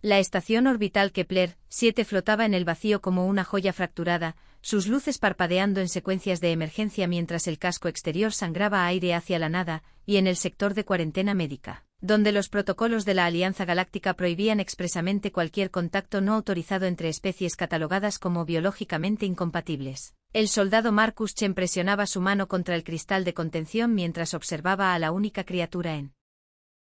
La estación orbital Kepler 7 flotaba en el vacío como una joya fracturada, sus luces parpadeando en secuencias de emergencia mientras el casco exterior sangraba aire hacia la nada, y en el sector de cuarentena médica, donde los protocolos de la Alianza Galáctica prohibían expresamente cualquier contacto no autorizado entre especies catalogadas como biológicamente incompatibles. El soldado Marcus Chen presionaba su mano contra el cristal de contención mientras observaba a la única criatura en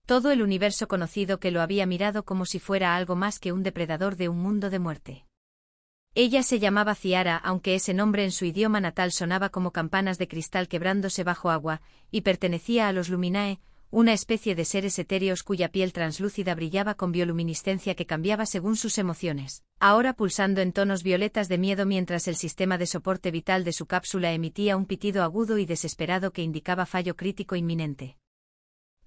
todo el universo conocido que lo había mirado como si fuera algo más que un depredador de un mundo de muerte. Ella se llamaba Ciara, aunque ese nombre en su idioma natal sonaba como campanas de cristal quebrándose bajo agua, y pertenecía a los Luminae, una especie de seres etéreos cuya piel translúcida brillaba con bioluminiscencia que cambiaba según sus emociones, ahora pulsando en tonos violetas de miedo mientras el sistema de soporte vital de su cápsula emitía un pitido agudo y desesperado que indicaba fallo crítico inminente.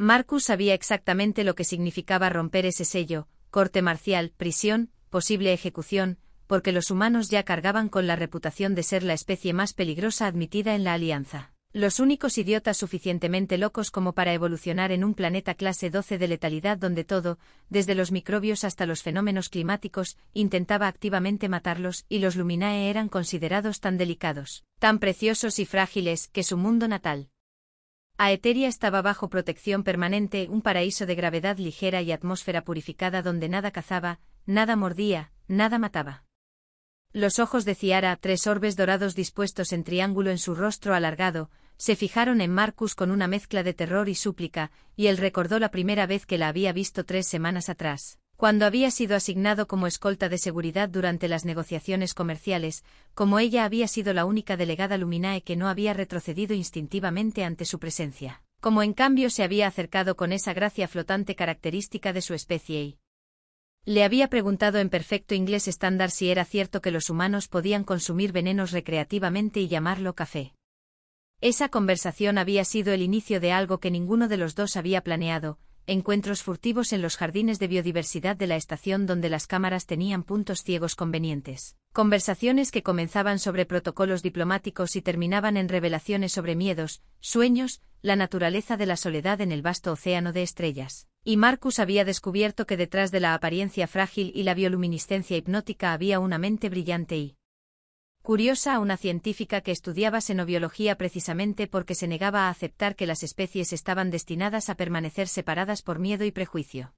Marcus sabía exactamente lo que significaba romper ese sello, corte marcial, prisión, posible ejecución, porque los humanos ya cargaban con la reputación de ser la especie más peligrosa admitida en la Alianza. Los únicos idiotas suficientemente locos como para evolucionar en un planeta clase 12 de letalidad donde todo, desde los microbios hasta los fenómenos climáticos, intentaba activamente matarlos, y los Luminae eran considerados tan delicados, tan preciosos y frágiles, que su mundo natal, Aeteria, estaba bajo protección permanente, un paraíso de gravedad ligera y atmósfera purificada donde nada cazaba, nada mordía, nada mataba. Los ojos de Ciara, 3 orbes dorados dispuestos en triángulo en su rostro alargado, se fijaron en Marcus con una mezcla de terror y súplica, y él recordó la primera vez que la había visto 3 semanas atrás, cuando había sido asignado como escolta de seguridad durante las negociaciones comerciales, como ella había sido la única delegada Luminae que no había retrocedido instintivamente ante su presencia, como en cambio se había acercado con esa gracia flotante característica de su especie y le había preguntado en perfecto inglés estándar si era cierto que los humanos podían consumir venenos recreativamente y llamarlo café. Esa conversación había sido el inicio de algo que ninguno de los dos había planeado, encuentros furtivos en los jardines de biodiversidad de la estación donde las cámaras tenían puntos ciegos convenientes, conversaciones que comenzaban sobre protocolos diplomáticos y terminaban en revelaciones sobre miedos, sueños, la naturaleza de la soledad en el vasto océano de estrellas. Y Marcus había descubierto que detrás de la apariencia frágil y la bioluminiscencia hipnótica había una mente brillante y curiosa, una científica que estudiaba xenobiología precisamente porque se negaba a aceptar que las especies estaban destinadas a permanecer separadas por miedo y prejuicio.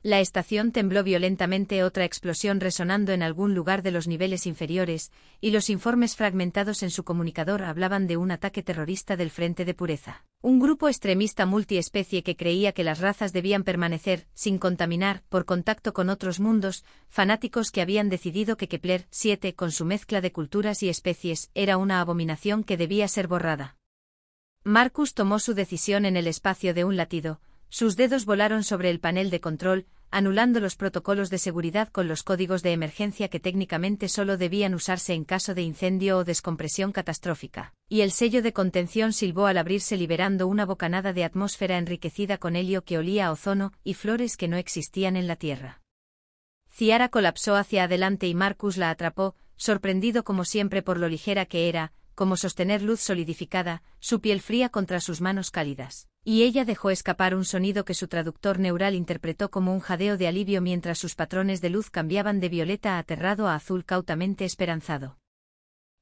La estación tembló violentamente, otra explosión resonando en algún lugar de los niveles inferiores, y los informes fragmentados en su comunicador hablaban de un ataque terrorista del Frente de Pureza. Un grupo extremista multiespecie que creía que las razas debían permanecer, sin contaminar, por contacto con otros mundos, fanáticos que habían decidido que Kepler 7, con su mezcla de culturas y especies, era una abominación que debía ser borrada. Marcus tomó su decisión en el espacio de un latido. Sus dedos volaron sobre el panel de control, anulando los protocolos de seguridad con los códigos de emergencia que técnicamente solo debían usarse en caso de incendio o descompresión catastrófica, y el sello de contención silbó al abrirse liberando una bocanada de atmósfera enriquecida con helio que olía a ozono y flores que no existían en la Tierra. Ciara colapsó hacia adelante y Marcus la atrapó, sorprendido como siempre por lo ligera que era, como sostener luz solidificada, su piel fría contra sus manos cálidas. Y ella dejó escapar un sonido que su traductor neural interpretó como un jadeo de alivio mientras sus patrones de luz cambiaban de violeta aterrado a azul cautamente esperanzado.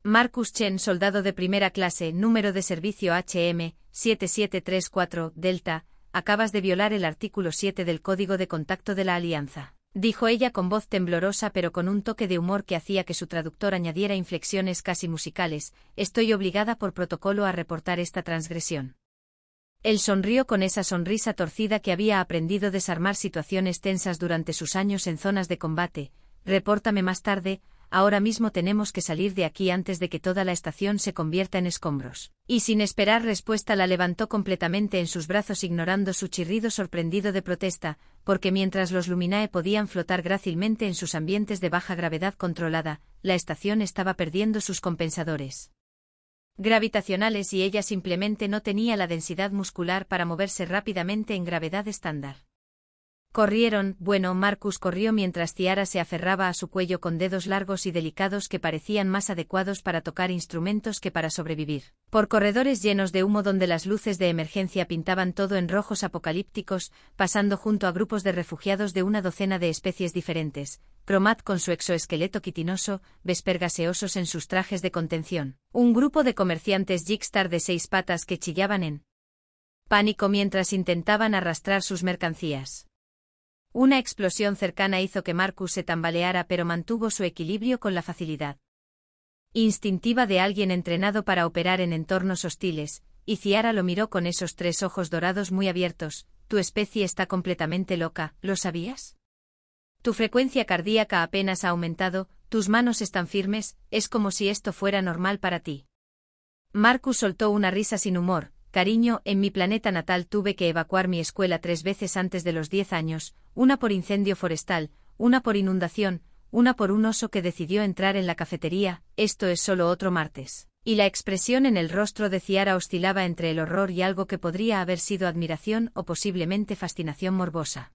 Marcus Chen, soldado de primera clase, número de servicio HM 7734 Delta, acabas de violar el artículo 7 del Código de Contacto de la Alianza, dijo ella con voz temblorosa pero con un toque de humor que hacía que su traductor añadiera inflexiones casi musicales. Estoy obligada por protocolo a reportar esta transgresión. Él sonrió con esa sonrisa torcida que había aprendido a desarmar situaciones tensas durante sus años en zonas de combate. Repórtame más tarde, ahora mismo tenemos que salir de aquí antes de que toda la estación se convierta en escombros. Y sin esperar respuesta la levantó completamente en sus brazos ignorando su chirrido sorprendido de protesta, porque mientras los Luminae podían flotar grácilmente en sus ambientes de baja gravedad controlada, la estación estaba perdiendo sus compensadores gravitacionales y ella simplemente no tenía la densidad muscular para moverse rápidamente en gravedad estándar. Corrieron, bueno, Marcus corrió mientras Ciara se aferraba a su cuello con dedos largos y delicados que parecían más adecuados para tocar instrumentos que para sobrevivir. Por corredores llenos de humo donde las luces de emergencia pintaban todo en rojos apocalípticos, pasando junto a grupos de refugiados de una docena de especies diferentes, Cromat con su exoesqueleto quitinoso, Vesper gaseosos en sus trajes de contención, un grupo de comerciantes Jigstar de 6 patas que chillaban en pánico mientras intentaban arrastrar sus mercancías. Una explosión cercana hizo que Marcus se tambaleara pero mantuvo su equilibrio con la facilidad instintiva de alguien entrenado para operar en entornos hostiles, y Ciara lo miró con esos 3 ojos dorados muy abiertos. Tu especie está completamente loca, ¿lo sabías? Tu frecuencia cardíaca apenas ha aumentado, tus manos están firmes, es como si esto fuera normal para ti. Marcus soltó una risa sin humor. Cariño, en mi planeta natal tuve que evacuar mi escuela 3 veces antes de los 10 años, una por incendio forestal, una por inundación, una por un oso que decidió entrar en la cafetería. Esto es solo otro martes. Y la expresión en el rostro de Ciara oscilaba entre el horror y algo que podría haber sido admiración o posiblemente fascinación morbosa.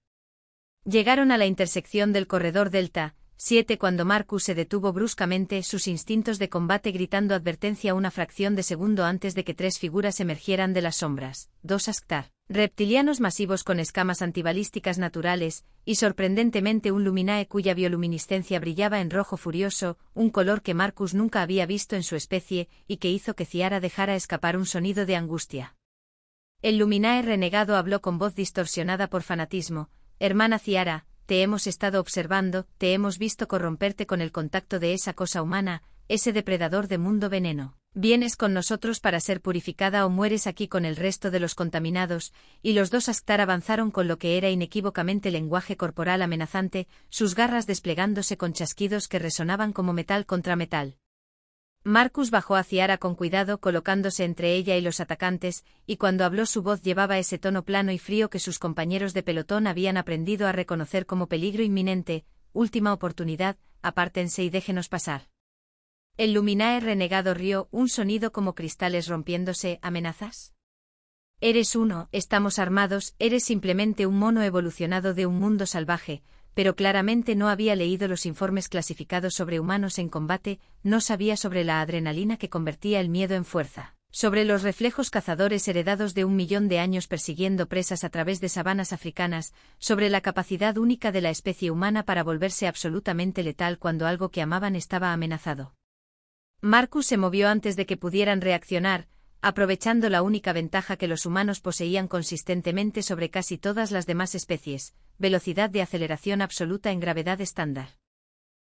Llegaron a la intersección del corredor Delta 7 cuando Marcus se detuvo bruscamente, sus instintos de combate gritando advertencia una fracción de segundo antes de que 3 figuras emergieran de las sombras, 2 Asktar, reptilianos masivos con escamas antibalísticas naturales, y sorprendentemente un Luminae cuya bioluminiscencia brillaba en rojo furioso, un color que Marcus nunca había visto en su especie, y que hizo que Ciara dejara escapar un sonido de angustia. El Luminae renegado habló con voz distorsionada por fanatismo, hermana Ciara, te hemos estado observando, te hemos visto corromperte con el contacto de esa cosa humana, ese depredador de mundo veneno. Vienes con nosotros para ser purificada o mueres aquí con el resto de los contaminados, y los 2 Asktar avanzaron con lo que era inequívocamente lenguaje corporal amenazante, sus garras desplegándose con chasquidos que resonaban como metal contra metal. Marcus bajó a Ciara con cuidado colocándose entre ella y los atacantes, y cuando habló su voz llevaba ese tono plano y frío que sus compañeros de pelotón habían aprendido a reconocer como peligro inminente. Última oportunidad, apártense y déjenos pasar. El Luminae renegado rió, un sonido como cristales rompiéndose. ¿Amenazas? Eres uno, estamos armados, eres simplemente un mono evolucionado de un mundo salvaje, pero claramente no había leído los informes clasificados sobre humanos en combate, no sabía sobre la adrenalina que convertía el miedo en fuerza, sobre los reflejos cazadores heredados de 1 millón de años persiguiendo presas a través de sabanas africanas, sobre la capacidad única de la especie humana para volverse absolutamente letal cuando algo que amaban estaba amenazado. Marcus se movió antes de que pudieran reaccionar, aprovechando la única ventaja que los humanos poseían consistentemente sobre casi todas las demás especies, velocidad de aceleración absoluta en gravedad estándar.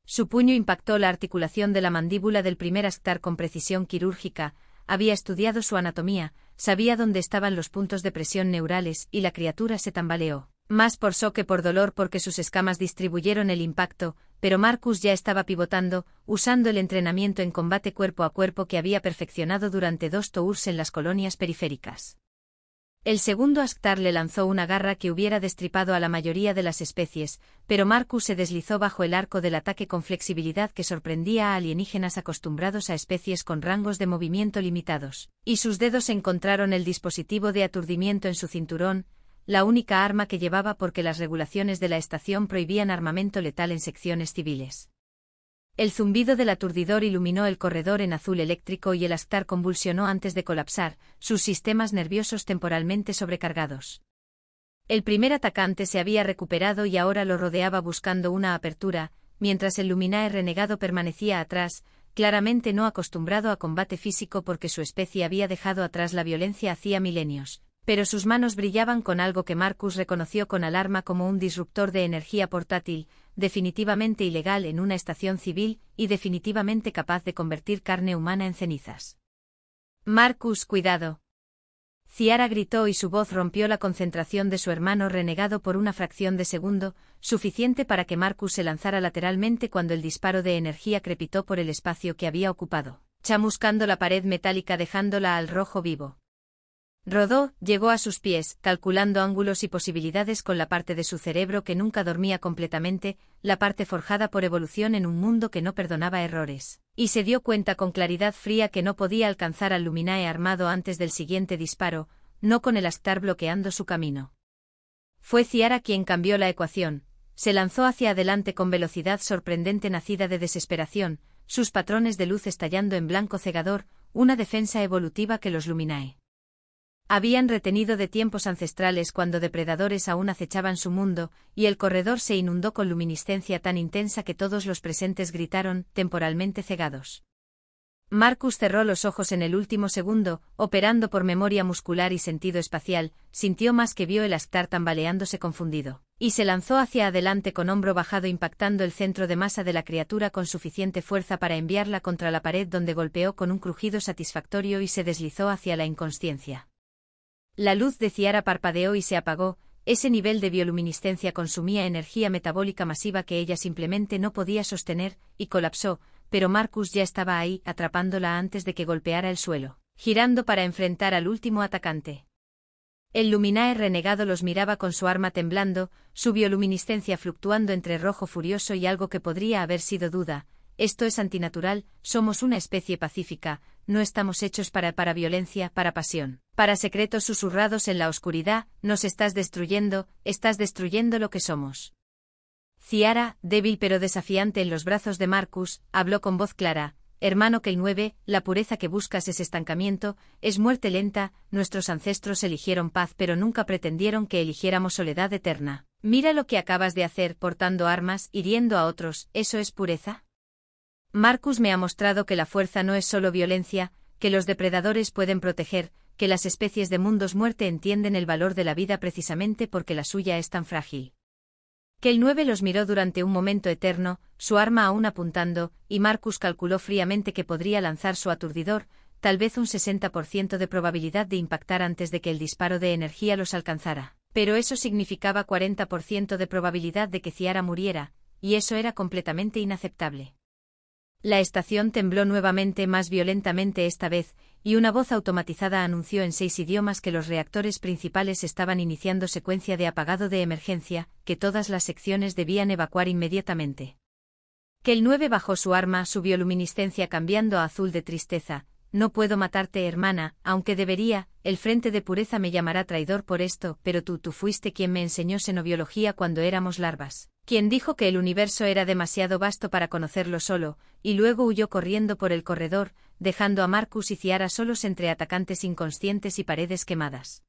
Su puño impactó la articulación de la mandíbula del primer Asktar con precisión quirúrgica, había estudiado su anatomía, sabía dónde estaban los puntos de presión neurales y la criatura se tambaleó. Más por shock que por dolor porque sus escamas distribuyeron el impacto, pero Marcus ya estaba pivotando, usando el entrenamiento en combate cuerpo a cuerpo que había perfeccionado durante 2 tours en las colonias periféricas. El segundo Asktar le lanzó una garra que hubiera destripado a la mayoría de las especies, pero Marcus se deslizó bajo el arco del ataque con flexibilidad que sorprendía a alienígenas acostumbrados a especies con rangos de movimiento limitados, y sus dedos encontraron el dispositivo de aturdimiento en su cinturón, la única arma que llevaba porque las regulaciones de la estación prohibían armamento letal en secciones civiles. El zumbido del aturdidor iluminó el corredor en azul eléctrico y el Asktar convulsionó antes de colapsar, sus sistemas nerviosos temporalmente sobrecargados. El primer atacante se había recuperado y ahora lo rodeaba buscando una apertura, mientras el Luminae renegado permanecía atrás, claramente no acostumbrado a combate físico porque su especie había dejado atrás la violencia hacía milenios. Pero sus manos brillaban con algo que Marcus reconoció con alarma como un disruptor de energía portátil, definitivamente ilegal en una estación civil y definitivamente capaz de convertir carne humana en cenizas. Marcus, cuidado. Ciara gritó y su voz rompió la concentración de su hermano renegado por una fracción de segundo, suficiente para que Marcus se lanzara lateralmente cuando el disparo de energía crepitó por el espacio que había ocupado, chamuscando la pared metálica dejándola al rojo vivo. Rodó, llegó a sus pies, calculando ángulos y posibilidades con la parte de su cerebro que nunca dormía completamente, la parte forjada por evolución en un mundo que no perdonaba errores, y se dio cuenta con claridad fría que no podía alcanzar al Luminae armado antes del siguiente disparo, no con el Asktar bloqueando su camino. Fue Ciara quien cambió la ecuación. Se lanzó hacia adelante con velocidad sorprendente nacida de desesperación, sus patrones de luz estallando en blanco cegador, una defensa evolutiva que los Luminae habían retenido de tiempos ancestrales cuando depredadores aún acechaban su mundo, y el corredor se inundó con luminiscencia tan intensa que todos los presentes gritaron, temporalmente cegados. Marcus cerró los ojos en el último segundo, operando por memoria muscular y sentido espacial, sintió más que vio el Astar tambaleándose confundido, y se lanzó hacia adelante con hombro bajado impactando el centro de masa de la criatura con suficiente fuerza para enviarla contra la pared donde golpeó con un crujido satisfactorio y se deslizó hacia la inconsciencia. La luz de Ciara parpadeó y se apagó, ese nivel de bioluminiscencia consumía energía metabólica masiva que ella simplemente no podía sostener, y colapsó, pero Marcus ya estaba ahí, atrapándola antes de que golpeara el suelo, girando para enfrentar al último atacante. El Luminae renegado los miraba con su arma temblando, su bioluminiscencia fluctuando entre rojo furioso y algo que podría haber sido duda. Esto es antinatural, somos una especie pacífica, no estamos hechos para violencia, para pasión, para secretos susurrados en la oscuridad, nos estás destruyendo lo que somos. Ciara, débil pero desafiante en los brazos de Marcus, habló con voz clara, hermano Kell 9, la pureza que buscas es estancamiento, es muerte lenta, nuestros ancestros eligieron paz pero nunca pretendieron que eligiéramos soledad eterna. Mira lo que acabas de hacer, portando armas, hiriendo a otros, ¿eso es pureza? Marcus me ha mostrado que la fuerza no es solo violencia, que los depredadores pueden proteger, que las especies de mundos muerte entienden el valor de la vida precisamente porque la suya es tan frágil. Kell 9 los miró durante un momento eterno, su arma aún apuntando, y Marcus calculó fríamente que podría lanzar su aturdidor, tal vez un 60% de probabilidad de impactar antes de que el disparo de energía los alcanzara. Pero eso significaba 40% de probabilidad de que Ciara muriera, y eso era completamente inaceptable. La estación tembló nuevamente más violentamente esta vez, y una voz automatizada anunció en 6 idiomas que los reactores principales estaban iniciando secuencia de apagado de emergencia, que todas las secciones debían evacuar inmediatamente. Kell 9 bajó su arma, su bioluminiscencia cambiando a azul de tristeza. No puedo matarte, hermana, aunque debería, el Frente de Pureza me llamará traidor por esto, pero tú fuiste quien me enseñó xenobiología cuando éramos larvas. Quien dijo que el universo era demasiado vasto para conocerlo solo, y luego huyó corriendo por el corredor, dejando a Marcus y Ciara solos entre atacantes inconscientes y paredes quemadas.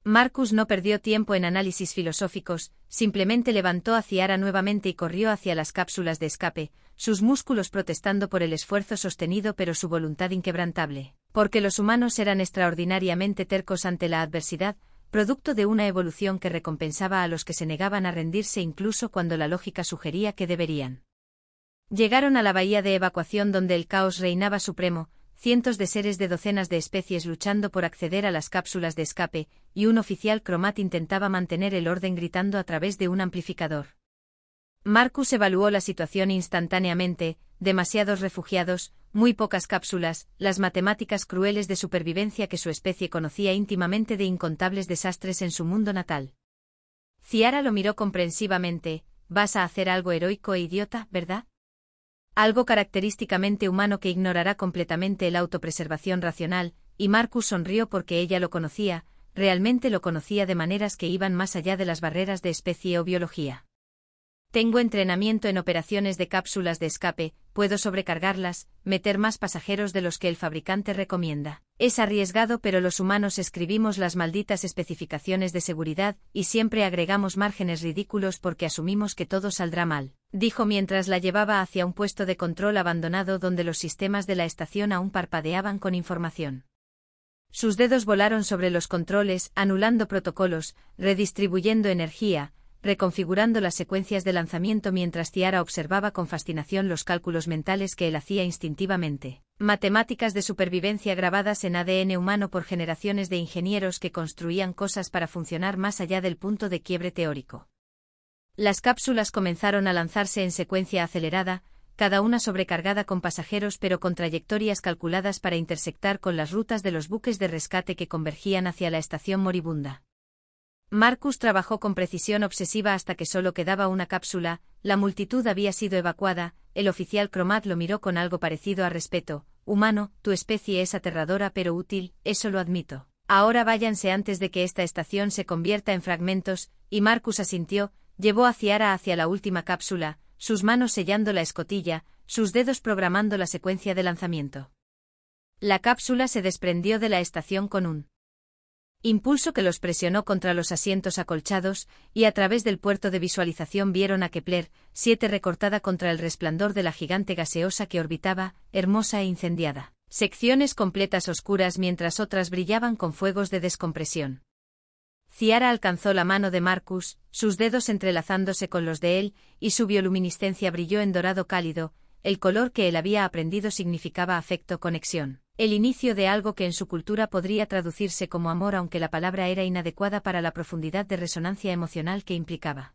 Marcus no perdió tiempo en análisis filosóficos, simplemente levantó a Ciara nuevamente y corrió hacia las cápsulas de escape, sus músculos protestando por el esfuerzo sostenido pero su voluntad inquebrantable, porque los humanos eran extraordinariamente tercos ante la adversidad, producto de una evolución que recompensaba a los que se negaban a rendirse incluso cuando la lógica sugería que deberían. Llegaron a la bahía de evacuación donde el caos reinaba supremo, cientos de seres de docenas de especies luchando por acceder a las cápsulas de escape, y un oficial cromat intentaba mantener el orden gritando a través de un amplificador. Marcus evaluó la situación instantáneamente, demasiados refugiados, muy pocas cápsulas, las matemáticas crueles de supervivencia que su especie conocía íntimamente de incontables desastres en su mundo natal. Ciara lo miró comprensivamente, vas a hacer algo heroico e idiota, ¿verdad? Algo característicamente humano que ignorará completamente la autopreservación racional, y Marcus sonrió porque ella lo conocía, realmente lo conocía de maneras que iban más allá de las barreras de especie o biología. Tengo entrenamiento en operaciones de cápsulas de escape, puedo sobrecargarlas, meter más pasajeros de los que el fabricante recomienda. Es arriesgado pero los humanos escribimos las malditas especificaciones de seguridad, y siempre agregamos márgenes ridículos porque asumimos que todo saldrá mal, dijo mientras la llevaba hacia un puesto de control abandonado donde los sistemas de la estación aún parpadeaban con información. Sus dedos volaron sobre los controles, anulando protocolos, redistribuyendo energía, reconfigurando las secuencias de lanzamiento mientras Ciara observaba con fascinación los cálculos mentales que él hacía instintivamente. Matemáticas de supervivencia grabadas en ADN humano por generaciones de ingenieros que construían cosas para funcionar más allá del punto de quiebre teórico. Las cápsulas comenzaron a lanzarse en secuencia acelerada, cada una sobrecargada con pasajeros pero con trayectorias calculadas para intersectar con las rutas de los buques de rescate que convergían hacia la estación moribunda. Marcus trabajó con precisión obsesiva hasta que solo quedaba una cápsula, la multitud había sido evacuada, el oficial cromat lo miró con algo parecido a respeto. Humano, tu especie es aterradora pero útil, eso lo admito. Ahora váyanse antes de que esta estación se convierta en fragmentos, y Marcus asintió, llevó a Ciara hacia la última cápsula, sus manos sellando la escotilla, sus dedos programando la secuencia de lanzamiento. La cápsula se desprendió de la estación con un impulso que los presionó contra los asientos acolchados, y a través del puerto de visualización vieron a Kepler 7 recortada contra el resplandor de la gigante gaseosa que orbitaba, hermosa e incendiada. Secciones completas oscuras mientras otras brillaban con fuegos de descompresión. Ciara alcanzó la mano de Marcus, sus dedos entrelazándose con los de él, y su bioluminiscencia brilló en dorado cálido, el color que él había aprendido significaba afecto, conexión. El inicio de algo que en su cultura podría traducirse como amor, aunque la palabra era inadecuada para la profundidad de resonancia emocional que implicaba.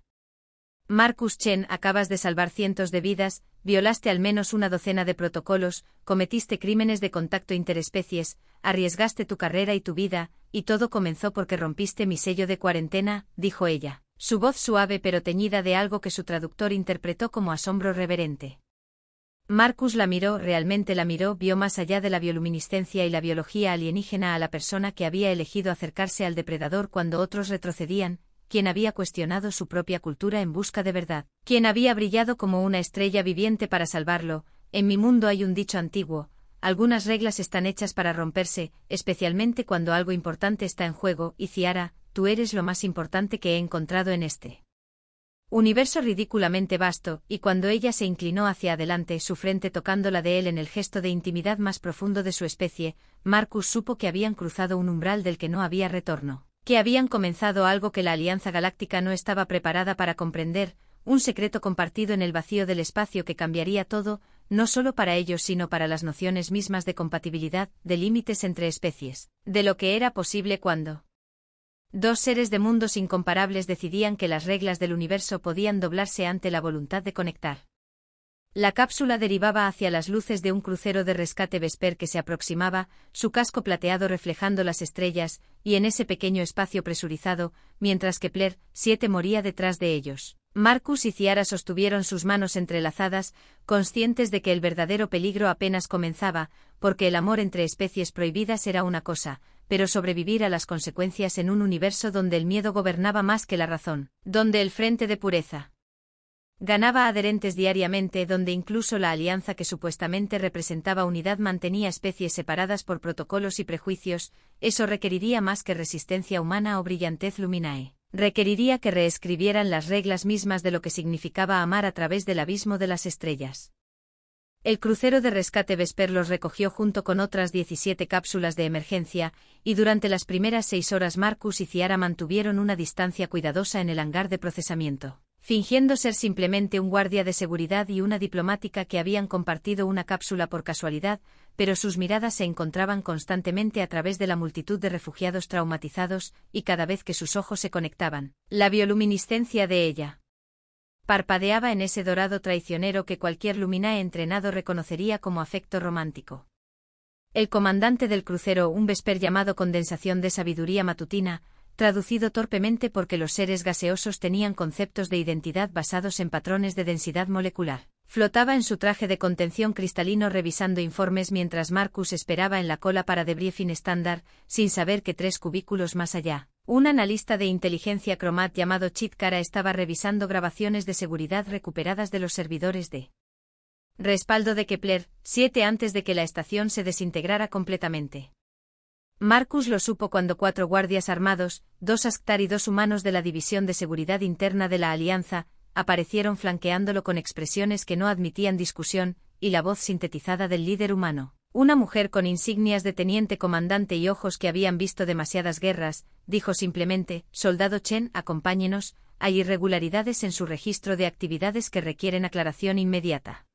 Marcus Chen, acabas de salvar cientos de vidas, violaste al menos una docena de protocolos, cometiste crímenes de contacto interespecies, arriesgaste tu carrera y tu vida, y todo comenzó porque rompiste mi sello de cuarentena, dijo ella, su voz suave pero teñida de algo que su traductor interpretó como asombro reverente. Marcus la miró, realmente la miró, vio más allá de la bioluminiscencia y la biología alienígena a la persona que había elegido acercarse al depredador cuando otros retrocedían, quien había cuestionado su propia cultura en busca de verdad, quien había brillado como una estrella viviente para salvarlo. En mi mundo hay un dicho antiguo, algunas reglas están hechas para romperse, especialmente cuando algo importante está en juego, y Ciara, tú eres lo más importante que he encontrado en este universo ridículamente vasto, y cuando ella se inclinó hacia adelante, su frente tocando la de él en el gesto de intimidad más profundo de su especie, Marcus supo que habían cruzado un umbral del que no había retorno, que habían comenzado algo que la Alianza Galáctica no estaba preparada para comprender, un secreto compartido en el vacío del espacio que cambiaría todo, no solo para ellos sino para las nociones mismas de compatibilidad, de límites entre especies, de lo que era posible cuando dos seres de mundos incomparables decidían que las reglas del universo podían doblarse ante la voluntad de conectar. La cápsula derivaba hacia las luces de un crucero de rescate Vesper que se aproximaba, su casco plateado reflejando las estrellas, y en ese pequeño espacio presurizado, mientras que Kepler 7 moría detrás de ellos. Marcus y Ciara sostuvieron sus manos entrelazadas, conscientes de que el verdadero peligro apenas comenzaba, porque el amor entre especies prohibidas era una cosa, pero sobrevivir a las consecuencias en un universo donde el miedo gobernaba más que la razón, donde el frente de pureza ganaba adherentes diariamente, donde incluso la alianza que supuestamente representaba unidad mantenía especies separadas por protocolos y prejuicios, eso requeriría más que resistencia humana o brillantez luminae. Requeriría que reescribieran las reglas mismas de lo que significaba amar a través del abismo de las estrellas. El crucero de rescate Vesper los recogió junto con otras 17 cápsulas de emergencia, y durante las primeras 6 horas Marcus y Ciara mantuvieron una distancia cuidadosa en el hangar de procesamiento, fingiendo ser simplemente un guardia de seguridad y una diplomática que habían compartido una cápsula por casualidad, pero sus miradas se encontraban constantemente a través de la multitud de refugiados traumatizados, y cada vez que sus ojos se conectaban, la bioluminiscencia de ella parpadeaba en ese dorado traicionero que cualquier luminae entrenado reconocería como afecto romántico. El comandante del crucero, un Vesper llamado Condensación de Sabiduría Matutina, traducido torpemente porque los seres gaseosos tenían conceptos de identidad basados en patrones de densidad molecular, flotaba en su traje de contención cristalino revisando informes mientras Marcus esperaba en la cola para debriefing estándar, sin saber que 3 cubículos más allá, un analista de inteligencia Cromat llamado Chit Kara estaba revisando grabaciones de seguridad recuperadas de los servidores de respaldo de Kepler 7 antes de que la estación se desintegrara completamente. Marcus lo supo cuando 4 guardias armados, 2 Asktar y 2 humanos de la División de Seguridad Interna de la Alianza, aparecieron flanqueándolo con expresiones que no admitían discusión, y la voz sintetizada del líder humano. Una mujer con insignias de teniente comandante y ojos que habían visto demasiadas guerras, dijo simplemente, soldado Chen, acompáñenos, hay irregularidades en su registro de actividades que requieren aclaración inmediata.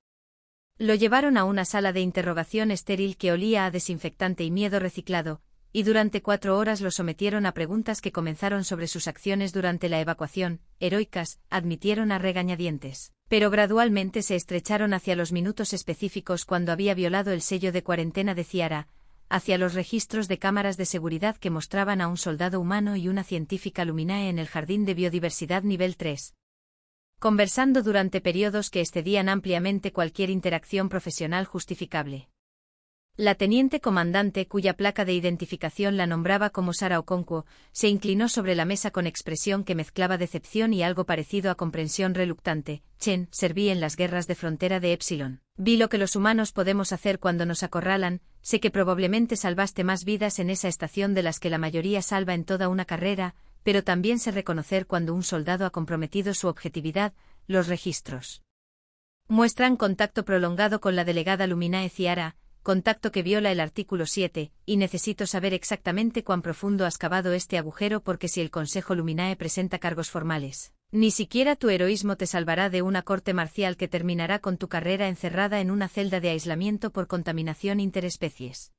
Lo llevaron a una sala de interrogación estéril que olía a desinfectante y miedo reciclado, y durante 4 horas lo sometieron a preguntas que comenzaron sobre sus acciones durante la evacuación, heroicas, admitieron a regañadientes, pero gradualmente se estrecharon hacia los minutos específicos cuando había violado el sello de cuarentena de Ciara, hacia los registros de cámaras de seguridad que mostraban a un soldado humano y una científica luminae en el Jardín de Biodiversidad nivel 3. Conversando durante periodos que excedían ampliamente cualquier interacción profesional justificable. La teniente comandante, cuya placa de identificación la nombraba como Sara Okonkwo, se inclinó sobre la mesa con expresión que mezclaba decepción y algo parecido a comprensión reluctante. Chen, serví en las guerras de frontera de Epsilon. Vi lo que los humanos podemos hacer cuando nos acorralan, sé que probablemente salvaste más vidas en esa estación de las que la mayoría salva en toda una carrera, pero también sé reconocer cuando un soldado ha comprometido su objetividad. Los registros muestran contacto prolongado con la delegada Luminae Ciara, contacto que viola el artículo 7, y necesito saber exactamente cuán profundo has cavado este agujero porque si el Consejo Luminae presenta cargos formales, ni siquiera tu heroísmo te salvará de una corte marcial que terminará con tu carrera encerrada en una celda de aislamiento por contaminación interespecies.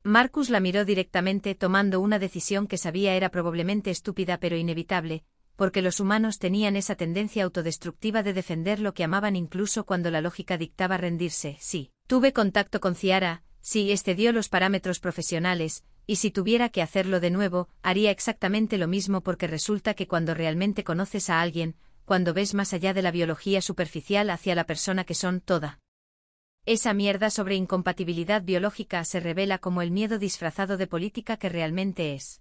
Marcus la miró directamente tomando una decisión que sabía era probablemente estúpida pero inevitable, porque los humanos tenían esa tendencia autodestructiva de defender lo que amaban incluso cuando la lógica dictaba rendirse. Sí, tuve contacto con Ciara, sí excedió los parámetros profesionales, y si tuviera que hacerlo de nuevo, haría exactamente lo mismo porque resulta que cuando realmente conoces a alguien, cuando ves más allá de la biología superficial hacia la persona que son toda esa mierda sobre incompatibilidad biológica se revela como el miedo disfrazado de política que realmente es.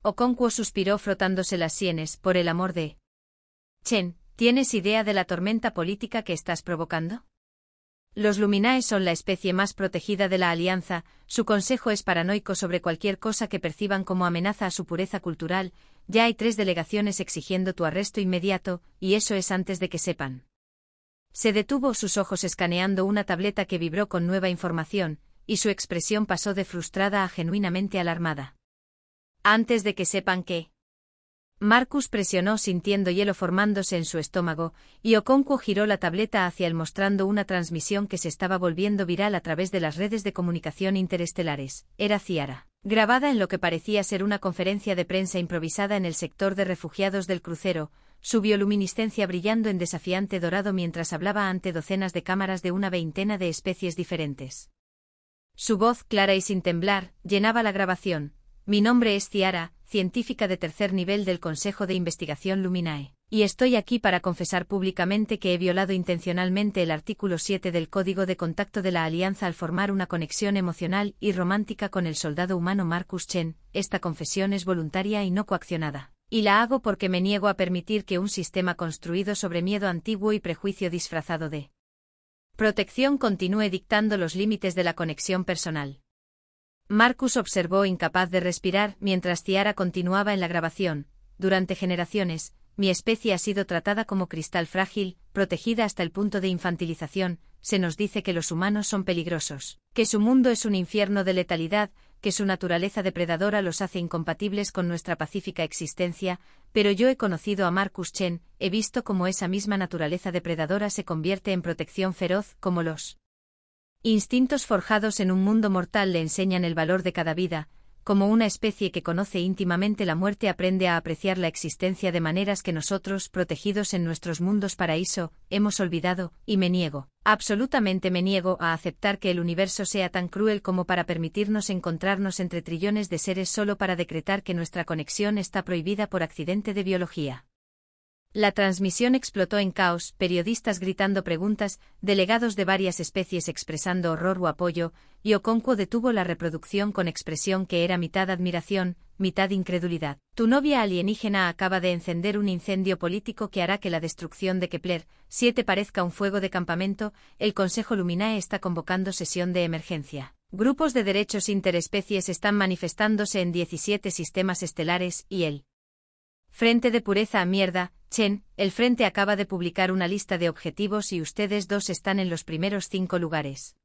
Okonkwo suspiró frotándose las sienes, por el amor de Chen, ¿tienes idea de la tormenta política que estás provocando? Los Luminae son la especie más protegida de la Alianza, su consejo es paranoico sobre cualquier cosa que perciban como amenaza a su pureza cultural, ya hay 3 delegaciones exigiendo tu arresto inmediato, y eso es antes de que sepan. Se detuvo, sus ojos escaneando una tableta que vibró con nueva información, y su expresión pasó de frustrada a genuinamente alarmada. Antes de que sepan qué. Marcus presionó sintiendo hielo formándose en su estómago, y Okonkwo giró la tableta hacia él mostrando una transmisión que se estaba volviendo viral a través de las redes de comunicación interestelares. Era Ciara, grabada en lo que parecía ser una conferencia de prensa improvisada en el sector de refugiados del crucero, su bioluminiscencia brillando en desafiante dorado mientras hablaba ante docenas de cámaras de una veintena de especies diferentes. Su voz, clara y sin temblar, llenaba la grabación. Mi nombre es Ciara, científica de 3er nivel del Consejo de Investigación Luminae, y estoy aquí para confesar públicamente que he violado intencionalmente el artículo 7 del Código de Contacto de la Alianza al formar una conexión emocional y romántica con el soldado humano Marcus Chen. Esta confesión es voluntaria y no coaccionada. Y la hago porque me niego a permitir que un sistema construido sobre miedo antiguo y prejuicio disfrazado de protección continúe dictando los límites de la conexión personal. Marcus observó incapaz de respirar mientras Ciara continuaba en la grabación. Durante generaciones, mi especie ha sido tratada como cristal frágil, protegida hasta el punto de infantilización. Se nos dice que los humanos son peligrosos, que su mundo es un infierno de letalidad, que su naturaleza depredadora los hace incompatibles con nuestra pacífica existencia, pero yo he conocido a Marcus Chen, he visto cómo esa misma naturaleza depredadora se convierte en protección feroz, como los instintos forjados en un mundo mortal le enseñan el valor de cada vida, como una especie que conoce íntimamente la muerte aprende a apreciar la existencia de maneras que nosotros, protegidos en nuestros mundos paraíso, hemos olvidado, y me niego, absolutamente me niego a aceptar que el universo sea tan cruel como para permitirnos encontrarnos entre trillones de seres solo para decretar que nuestra conexión está prohibida por accidente de biología. La transmisión explotó en caos, periodistas gritando preguntas, delegados de varias especies expresando horror o apoyo, y Okonkwo detuvo la reproducción con expresión que era mitad admiración, mitad incredulidad. Tu novia alienígena acaba de encender un incendio político que hará que la destrucción de Kepler 7 parezca un fuego de campamento. El Consejo Luminae está convocando sesión de emergencia. Grupos de derechos interespecies están manifestándose en 17 sistemas estelares, y el Frente de Pureza a Mierda, Chen, el Frente acaba de publicar una lista de objetivos y ustedes 2 están en los primeros 5 lugares.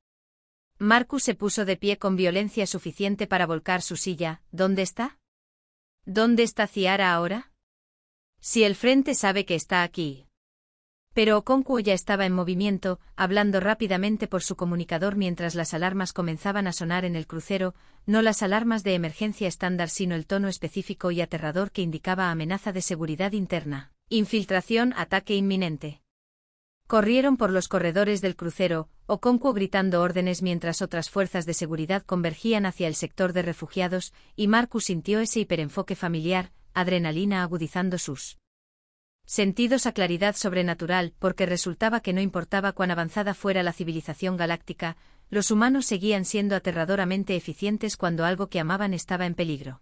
Marcus se puso de pie con violencia suficiente para volcar su silla. ¿Dónde está? ¿Dónde está Ciara ahora? Si el Frente sabe que está aquí. Pero Okonkwo ya estaba en movimiento, hablando rápidamente por su comunicador mientras las alarmas comenzaban a sonar en el crucero, no las alarmas de emergencia estándar sino el tono específico y aterrador que indicaba amenaza de seguridad interna, infiltración, ataque inminente. Corrieron por los corredores del crucero, Okonkwo gritando órdenes mientras otras fuerzas de seguridad convergían hacia el sector de refugiados, y Marcus sintió ese hiperenfoque familiar, adrenalina agudizando sus sentidos a claridad sobrenatural, porque resultaba que no importaba cuán avanzada fuera la civilización galáctica, los humanos seguían siendo aterradoramente eficientes cuando algo que amaban estaba en peligro.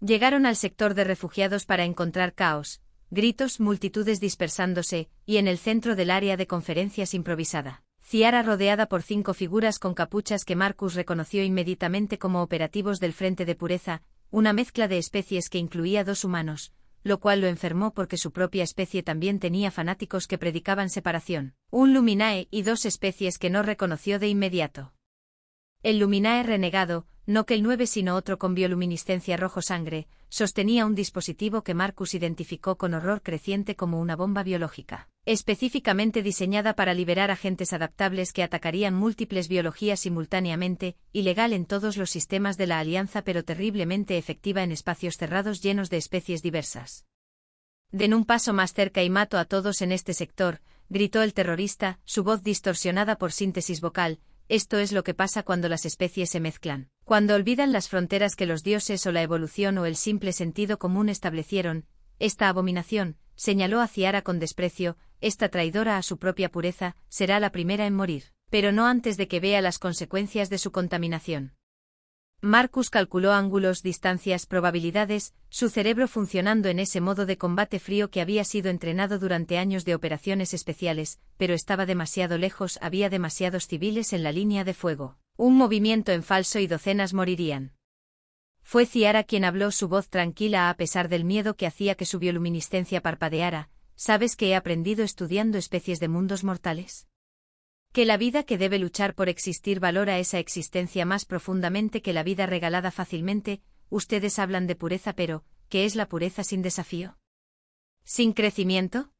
Llegaron al sector de refugiados para encontrar caos, gritos, multitudes dispersándose, y en el centro del área de conferencias improvisada, Ciara rodeada por 5 figuras con capuchas que Marcus reconoció inmediatamente como operativos del Frente de Pureza, una mezcla de especies que incluía 2 humanos, lo cual lo enfermó porque su propia especie también tenía fanáticos que predicaban separación, un Luminae y 2 especies que no reconoció de inmediato. El Luminae renegado, no que el 9 sino otro con bioluminiscencia rojo sangre, sostenía un dispositivo que Marcus identificó con horror creciente como una bomba biológica, específicamente diseñada para liberar agentes adaptables que atacarían múltiples biologías simultáneamente, ilegal en todos los sistemas de la Alianza pero terriblemente efectiva en espacios cerrados llenos de especies diversas. Den un paso más cerca y mato a todos en este sector, gritó el terrorista, su voz distorsionada por síntesis vocal. Esto es lo que pasa cuando las especies se mezclan, cuando olvidan las fronteras que los dioses o la evolución o el simple sentido común establecieron. Esta abominación, señaló a Ciara con desprecio, esta traidora a su propia pureza, será la primera en morir, pero no antes de que vea las consecuencias de su contaminación. Marcus calculó ángulos, distancias, probabilidades, su cerebro funcionando en ese modo de combate frío que había sido entrenado durante años de operaciones especiales, pero estaba demasiado lejos, había demasiados civiles en la línea de fuego. Un movimiento en falso y docenas morirían. Fue Ciara quien habló, su voz tranquila a pesar del miedo que hacía que su bioluminiscencia parpadeara. ¿Sabes que he aprendido estudiando especies de mundos mortales? Que la vida que debe luchar por existir valora esa existencia más profundamente que la vida regalada fácilmente. Ustedes hablan de pureza, pero ¿qué es la pureza sin desafío? ¿Sin crecimiento?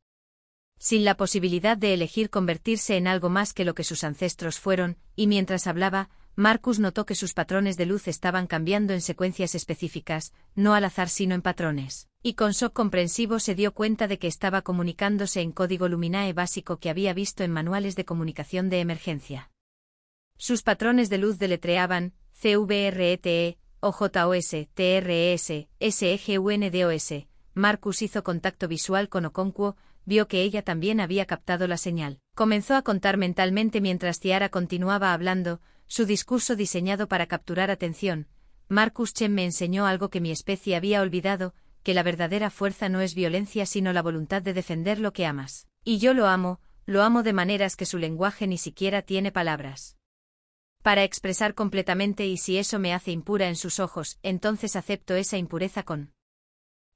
Sin la posibilidad de elegir convertirse en algo más que lo que sus ancestros fueron, y mientras hablaba, Marcus notó que sus patrones de luz estaban cambiando en secuencias específicas, no al azar sino en patrones, y con shock comprensivo se dio cuenta de que estaba comunicándose en código Luminae básico que había visto en manuales de comunicación de emergencia. Sus patrones de luz deletreaban CVRETE, OJOS, TRES, SEGUNDOS. Marcus hizo contacto visual con Okonkwo, vio que ella también había captado la señal. Comenzó a contar mentalmente mientras Ciara continuaba hablando, su discurso diseñado para capturar atención. Marcus Chen me enseñó algo que mi especie había olvidado, que la verdadera fuerza no es violencia sino la voluntad de defender lo que amas. Y yo lo amo de maneras que su lenguaje ni siquiera tiene palabras para expresar completamente, y si eso me hace impura en sus ojos, entonces acepto esa impureza con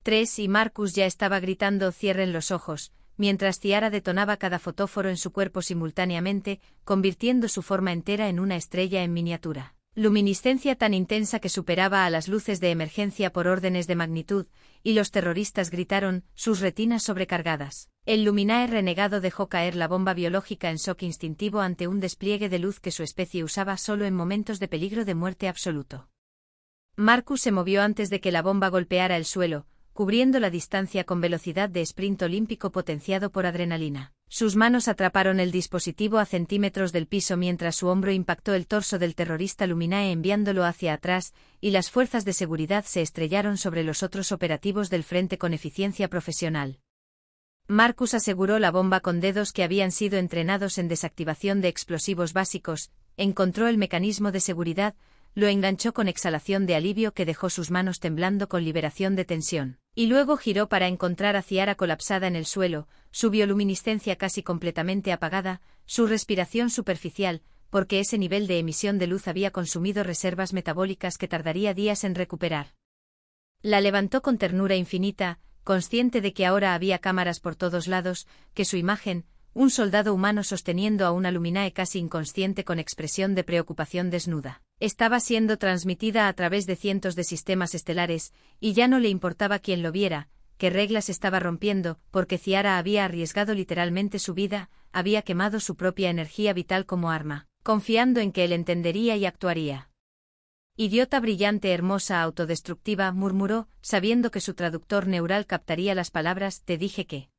3 y Marcus ya estaba gritando cierren los ojos, mientras Ciara detonaba cada fotóforo en su cuerpo simultáneamente, convirtiendo su forma entera en una estrella en miniatura. Luminiscencia tan intensa que superaba a las luces de emergencia por órdenes de magnitud, y los terroristas gritaron, sus retinas sobrecargadas. El Luminae renegado dejó caer la bomba biológica en shock instintivo ante un despliegue de luz que su especie usaba solo en momentos de peligro de muerte absoluto. Marcus se movió antes de que la bomba golpeara el suelo, cubriendo la distancia con velocidad de sprint olímpico potenciado por adrenalina. Sus manos atraparon el dispositivo a centímetros del piso mientras su hombro impactó el torso del terrorista Luminae enviándolo hacia atrás, y las fuerzas de seguridad se estrellaron sobre los otros operativos del frente con eficiencia profesional. Marcus aseguró la bomba con dedos que habían sido entrenados en desactivación de explosivos básicos, encontró el mecanismo de seguridad, lo enganchó con exhalación de alivio que dejó sus manos temblando con liberación de tensión, y luego giró para encontrar a Ciara colapsada en el suelo, su bioluminiscencia casi completamente apagada, su respiración superficial, porque ese nivel de emisión de luz había consumido reservas metabólicas que tardaría días en recuperar. La levantó con ternura infinita, consciente de que ahora había cámaras por todos lados, que su imagen, un soldado humano sosteniendo a una Luminae casi inconsciente con expresión de preocupación desnuda, estaba siendo transmitida a través de cientos de sistemas estelares, y ya no le importaba quién lo viera, qué reglas estaba rompiendo, porque Ciara había arriesgado literalmente su vida, había quemado su propia energía vital como arma, confiando en que él entendería y actuaría. Idiota brillante, hermosa, autodestructiva, murmuró, sabiendo que su traductor neural captaría las palabras, te dije que